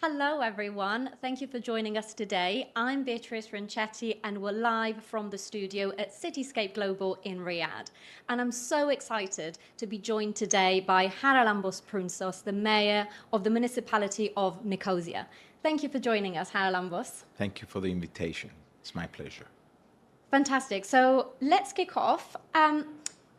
Hello, everyone. Thank you for joining us today. I'm Beatrice Rinchetti, and we're live from the studio at Cityscape Global in Riyadh. And I'm so excited to be joined today by Charalambos Prountzos, the mayor of the municipality of Nicosia. Thank you for joining us, Charalambos. Thank you for the invitation. It's my pleasure. Fantastic. So let's kick off.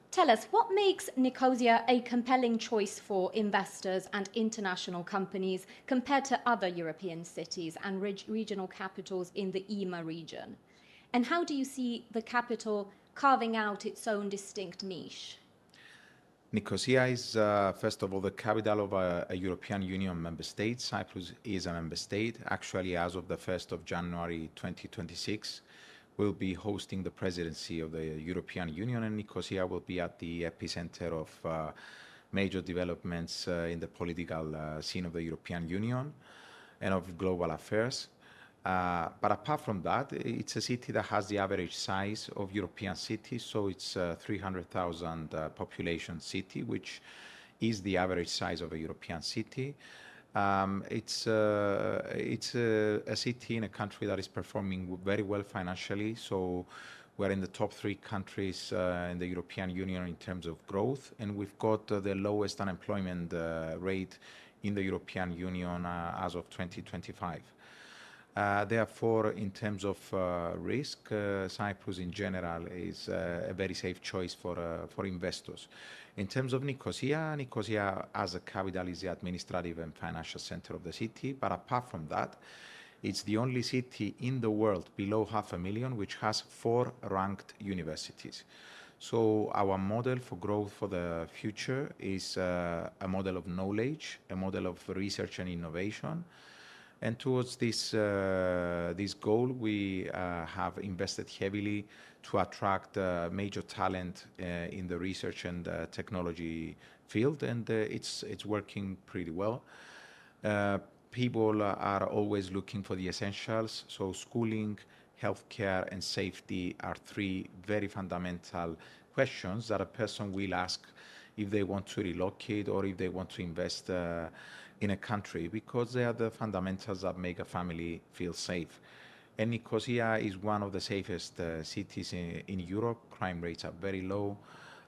Tell us, what makes Nicosia a compelling choice for investors and international companies compared to other European cities and regional capitals in the EMA region? And how do you see the capital carving out its own distinct niche? Nicosia is, first of all, the capital of a European Union member state. Cyprus is a member state. Actually, as of the 1st of January 2026, we'll be hosting the presidency of the European Union, and Nicosia will be at the epicenter of major developments in the political scene of the European Union and of global affairs. But apart from that, it's a city that has the average size of European cities, so it's a 300,000 population city, which is the average size of a European city. It's a city in a country that is performing very well financially, so we're in the top three countries in the European Union in terms of growth, and we've got the lowest unemployment rate in the European Union as of 2025. Therefore, in terms of risk, Cyprus in general is a very safe choice for investors. In terms of Nicosia, Nicosia as a capital is the administrative and financial center of the city. But apart from that, it's the only city in the world below 500,000 which has 4 ranked universities. So our model for growth for the future is a model of knowledge, a model of research and innovation. And towards this goal, we have invested heavily to attract major talent in the research and technology field, and it's working pretty well. People are always looking for the essentials, so schooling, healthcare, and safety are 3 very fundamental questions that a person will ask if they want to relocate or if they want to invest in a country, because they are the fundamentals that make a family feel safe. And Nicosia is one of the safest cities in Europe. Crime rates are very low.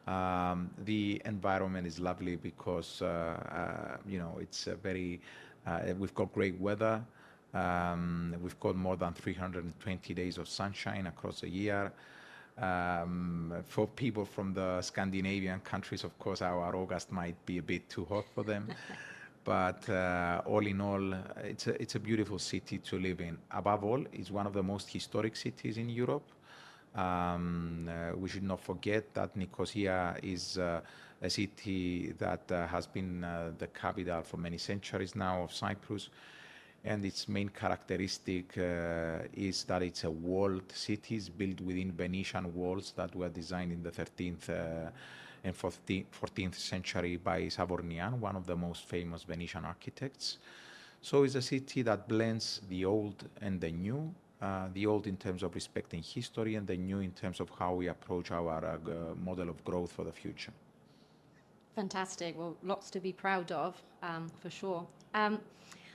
The environment is lovely because it's a very we've got great weather. We've got more than 320 days of sunshine across the year. For people from the Scandinavian countries, of course, our August might be a bit too hot for them. But all in all, it's a beautiful city to live in. Above all, it's one of the most historic cities in Europe. We should not forget that Nicosia is a city that has been the capital for many centuries now of Cyprus. And its main characteristic is that it's a walled city. It's built within Venetian walls that were designed in the 13th and 14th century by Savorgnan, one of the most famous Venetian architects. So it's a city that blends the old and the old in terms of respecting history, and the new in terms of how we approach our model of growth for the future. Fantastic. Well, lots to be proud of, for sure.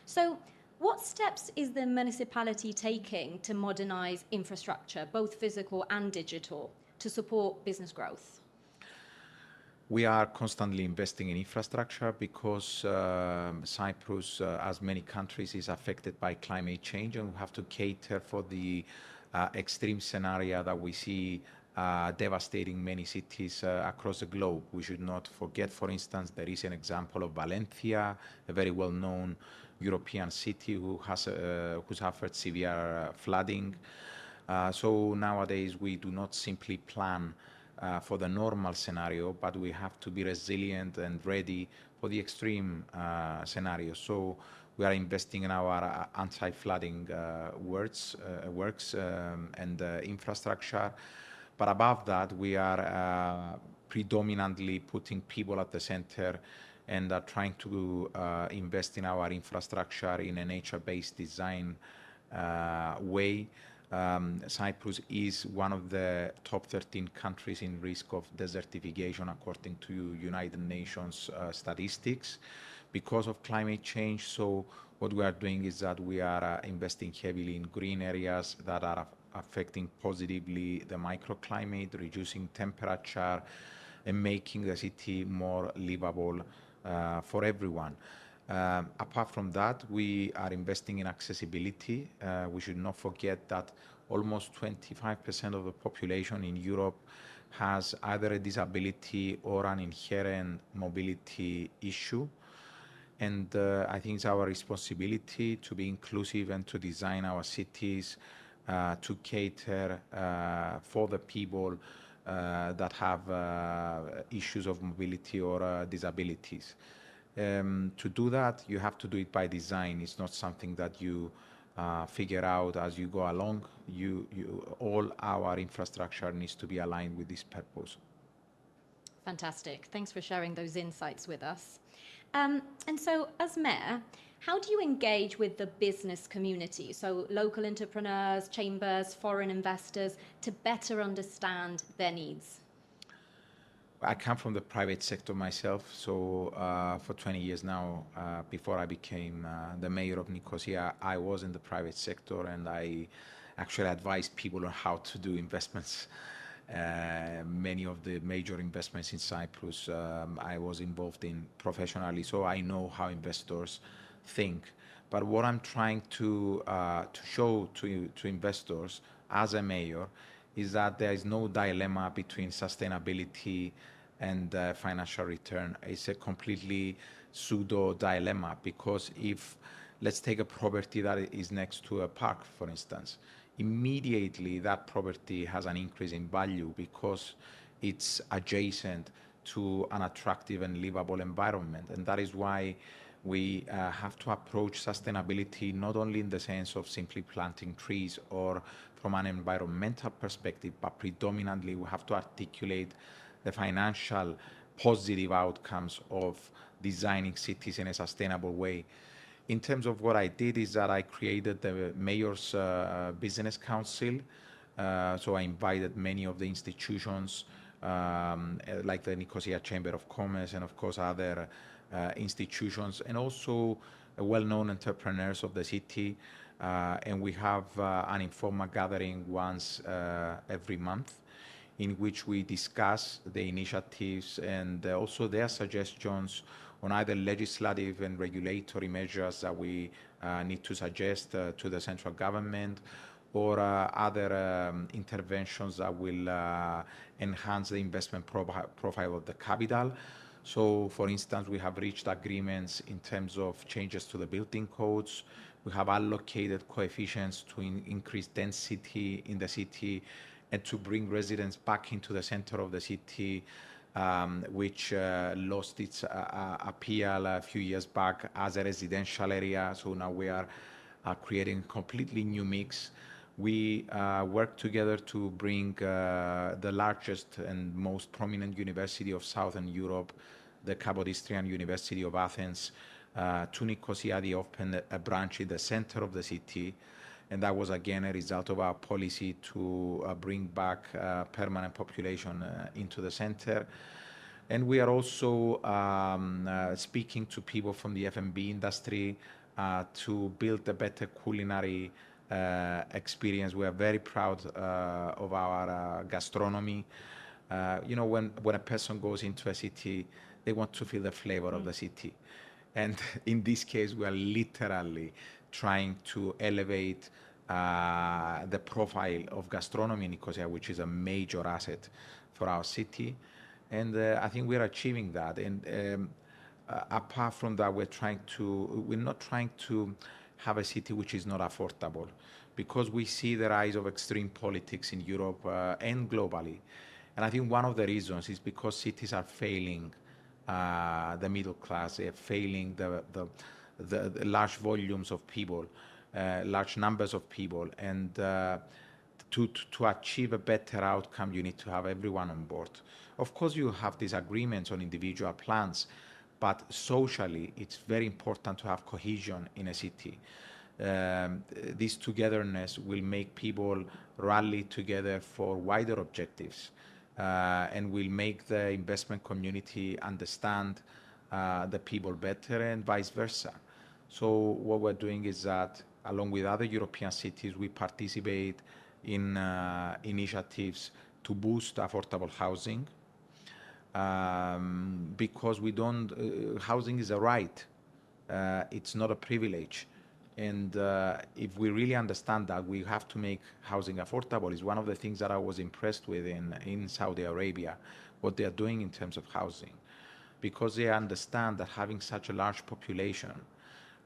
So, what steps is the municipality taking to modernize infrastructure, both physical and digital, to support business growth? We are constantly investing in infrastructure because Cyprus, as many countries, is affected by climate change, and we have to cater for the extreme scenario that we see devastating many cities across the globe. We should not forget, for instance, there is an example of Valencia, a very well-known European city who suffered severe flooding. So nowadays we do not simply plan for the normal scenario, but we have to be resilient and ready for the extreme scenario. So we are investing in our anti-flooding works and infrastructure. But above that, we are predominantly putting people at the center and are trying to invest in our infrastructure in a nature-based design way. Cyprus is one of the top 13 countries in risk of desertification according to United Nations statistics. because of climate change. So what we are doing is that we are investing heavily in green areas that are affecting positively the microclimate, reducing temperature, and making the city more livable for everyone. Apart from that, we are investing in accessibility. We should not forget that almost 25% of the population in Europe has either a disability or an inherent mobility issue. And I think it's our responsibility to be inclusive and to design our cities to cater for the people that have issues of mobility or disabilities. To do that, you have to do it by design. It's not something that you figure out as you go along. All our infrastructure needs to be aligned with this purpose. Fantastic. Thanks for sharing those insights with us. And so, as mayor, how do you engage with the business community, so local entrepreneurs, chambers, foreign investors, to better understand their needs? I come from the private sector myself, so for 20 years now, before I became the mayor of Nicosia, I was in the private sector, and I actually advised people on how to do investments. Many of the major investments in Cyprus I was involved in professionally, so I know how investors think. But what I'm trying to show to investors as a mayor is that there is no dilemma between sustainability and financial return. It's a completely pseudo dilemma, because if, let's take a property that is next to a park, for instance, immediately that property has an increase in value because it's adjacent to an attractive and livable environment. And that is why we have to approach sustainability not only in the sense of simply planting trees or from an environmental perspective, but predominantly we have to articulate the financial positive outcomes of designing cities in a sustainable way. In terms of what I did is that I created the Mayor's Business Council. So I invited many of the institutions like the Nicosia Chamber of Commerce and of course other institutions, and also well-known entrepreneurs of the city. And we have an informal gathering once every month in which we discuss the initiatives and also their suggestions on either legislative and regulatory measures that we need to suggest to the central government, or other interventions that will enhance the investment profile of the capital. So, for instance, we have reached agreements in terms of changes to the building codes. We have allocated coefficients to increase density in the city and to bring residents back into the center of the city, which lost its appeal a few years back as a residential area. So now we are creating a completely new mix. We work together to bring the largest and most prominent university of Southern Europe, the Kapodistrian University of Athens, to Nicosia. They opened a branch in the center of the city. And that was, again, a result of our policy to bring back permanent population into the center. And we are also speaking to people from the F&B industry to build a better culinary experience. We are very proud of our gastronomy. When a person goes into a city, they want to feel the flavor of the city. And in this case, we are literally trying to elevate the profile of gastronomy in Nicosia, which is a major asset for our city. And I think we're achieving that. And apart from that, we're not trying to have a city which is not affordable, because we see the rise of extreme politics in Europe and globally. And I think one of the reasons is because cities are failing the middle class. They're failing the large volumes of people, large numbers of people. And to achieve a better outcome, you need to have everyone on board. Of course, you have disagreements on individual plans, but socially, it's very important to have cohesion in a city. This togetherness will make people rally together for wider objectives, and will make the investment community understand the people better and vice versa. So what we're doing is that, along with other European cities, we participate in initiatives to boost affordable housing, because we don't, housing is a right, it's not a privilege. And if we really understand that, we have to make housing affordable. Is one of the things that I was impressed with in Saudi Arabia, what they are doing in terms of housing, because they understand that having such a large population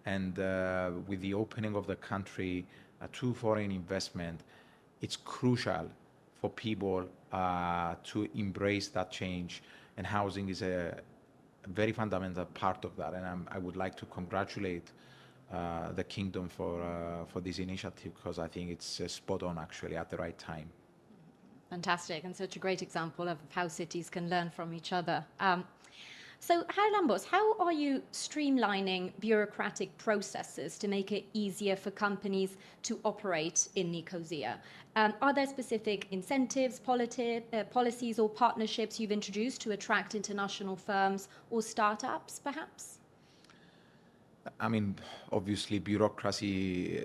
and with the opening of the country to foreign investment, it's crucial for people to embrace that change, and housing is a very fundamental part of that. And I would like to congratulate the kingdom for this initiative, because I think it's spot on, actually, at the right time. Fantastic, and such a great example of how cities can learn from each other. So, Charalambos, how are you streamlining bureaucratic processes to make it easier for companies to operate in Nicosia? Are there specific incentives, policies, or partnerships you've introduced to attract international firms or startups, perhaps? I mean, obviously, bureaucracy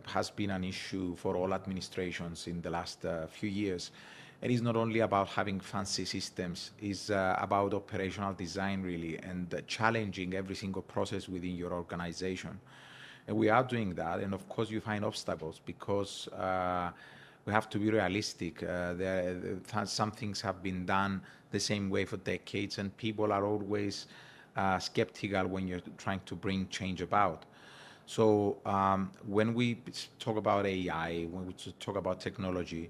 has been an issue for all administrations in the last few years. It is not only about having fancy systems, it's about operational design, really, and challenging every single process within your organization. And we are doing that, and of course you find obstacles, because we have to be realistic. Some things have been done the same way for decades, and people are always skeptical when you're trying to bring change about. So when we talk about AI, when we talk about technology,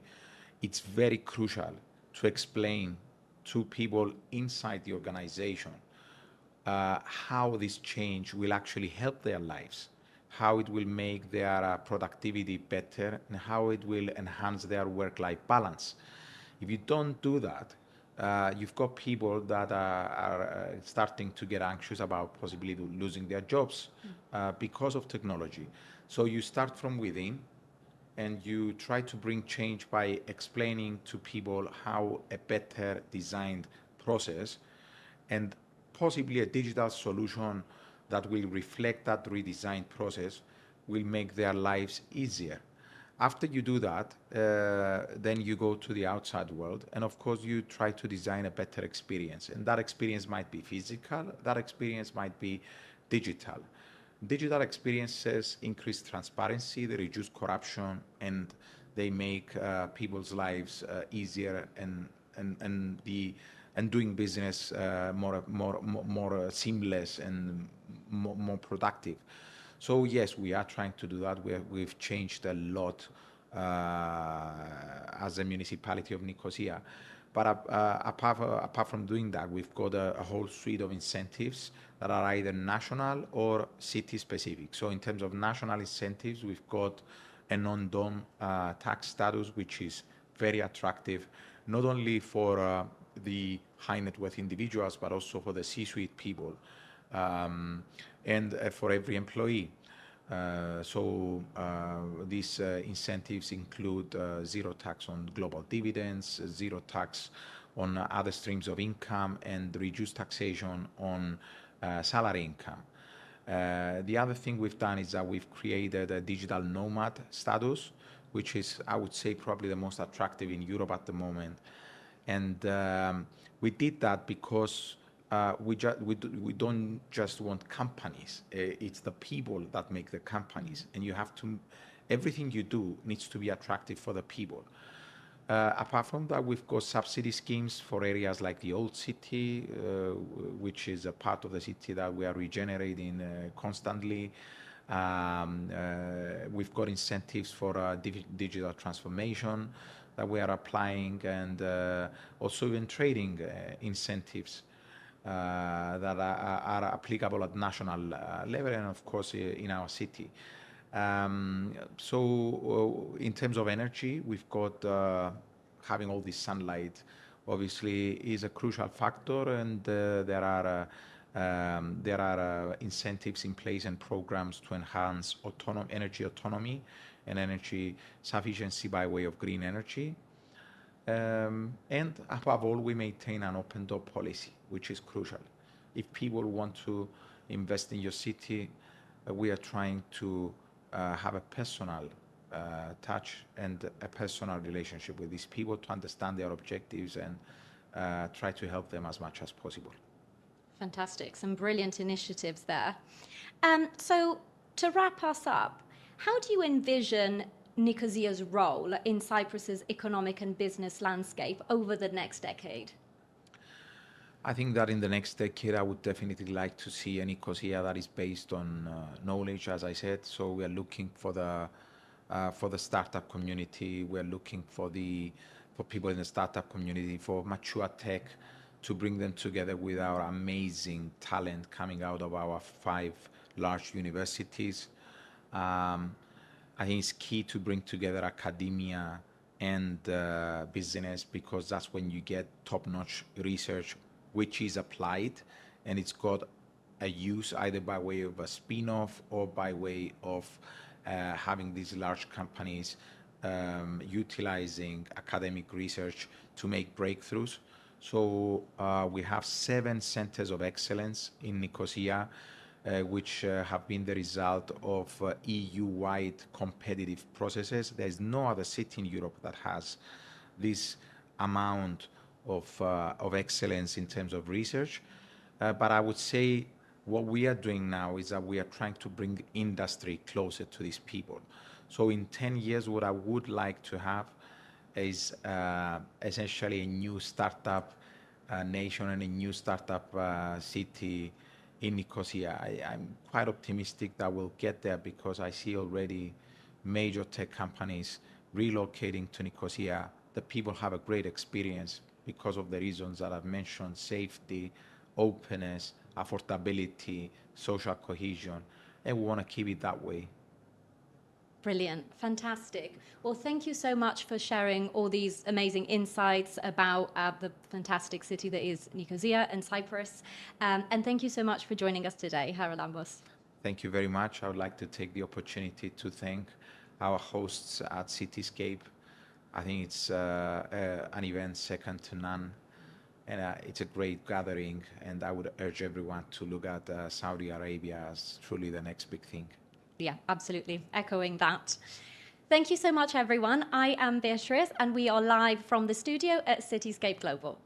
it's very crucial to explain to people inside the organization how this change will actually help their lives, how it will make their productivity better, and how it will enhance their work-life balance. If you don't do that, you've got people that are starting to get anxious about possibly losing their jobs because of technology. So you start from within, and you try to bring change by explaining to people how a better designed process and possibly a digital solution that will reflect that redesigned process will make their lives easier. After you do that, then you go to the outside world, and of course you try to design a better experience. And that experience might be physical, that experience might be digital. Digital experiences increase transparency, they reduce corruption, and they make people's lives easier, and doing business more seamless and more productive. So yes, we are trying to do that. We've changed a lot as a municipality of Nicosia. But apart from doing that, we've got a whole suite of incentives that are either national or city-specific. So in terms of national incentives, we've got a non-dom tax status, which is very attractive, not only for the high net worth individuals, but also for the C-suite people, and for every employee. These incentives include zero tax on global dividends, zero tax on other streams of income, and reduced taxation on salary income. The other thing we've done is that we've created a digital nomad status, which is, I would say, probably the most attractive in Europe at the moment. And we did that because we don't just want companies. It's the people that make the companies, and you have to. Everything you do needs to be attractive for the people. Apart from that, we've got subsidy schemes for areas like the old city, which is a part of the city that we are regenerating constantly. We've got incentives for digital transformation that we are applying, and also even trading incentives that are applicable at national level, and of course in our city. So in terms of energy, we've got having all this sunlight obviously is a crucial factor, and there are incentives in place and programs to enhance energy autonomy and energy sufficiency by way of green energy. And above all, we maintain an open door policy, which is crucial. if people want to invest in your city, we are trying to have a personal touch and a personal relationship with these people to understand their objectives and try to help them as much as possible. Fantastic. Some brilliant initiatives there. So to wrap us up, how do you envision Nicosia's role in Cyprus's economic and business landscape over the next decade? I think that in the next decade, I would definitely like to see a Nicosia that is based on knowledge, as I said. So we are looking for the startup community. We are looking for people in the startup community, for mature tech, to bring them together with our amazing talent coming out of our 5 large universities. I think it's key to bring together academia and business, because that's when you get top-notch research which is applied, and it's got a use either by way of a spin-off or by way of having these large companies utilizing academic research to make breakthroughs. So we have 7 centers of excellence in Nicosia, which have been the result of EU-wide competitive processes. There's no other city in Europe that has this amount of excellence in terms of research. But I would say what we are doing now is that we are trying to bring industry closer to these people. So in 10 years, what I would like to have is essentially a new startup nation and a new startup city in Nicosia. I'm quite optimistic that we'll get there, because I see already major tech companies relocating to Nicosia. The people have a great experience because of the reasons that I've mentioned: safety, openness, affordability, social cohesion, and we want to keep it that way. Brilliant. Fantastic. Well, thank you so much for sharing all these amazing insights about the fantastic city that is Nicosia and Cyprus. And thank you so much for joining us today, Charalambos. Thank you very much. I would like to take the opportunity to thank our hosts at Cityscape. I think it's an event second to none, and it's a great gathering, and I would urge everyone to look at Saudi Arabia as truly the next big thing. Yeah, absolutely. Echoing that. Thank you so much, everyone. I am Beatrice, and we are live from the studio at Cityscape Global.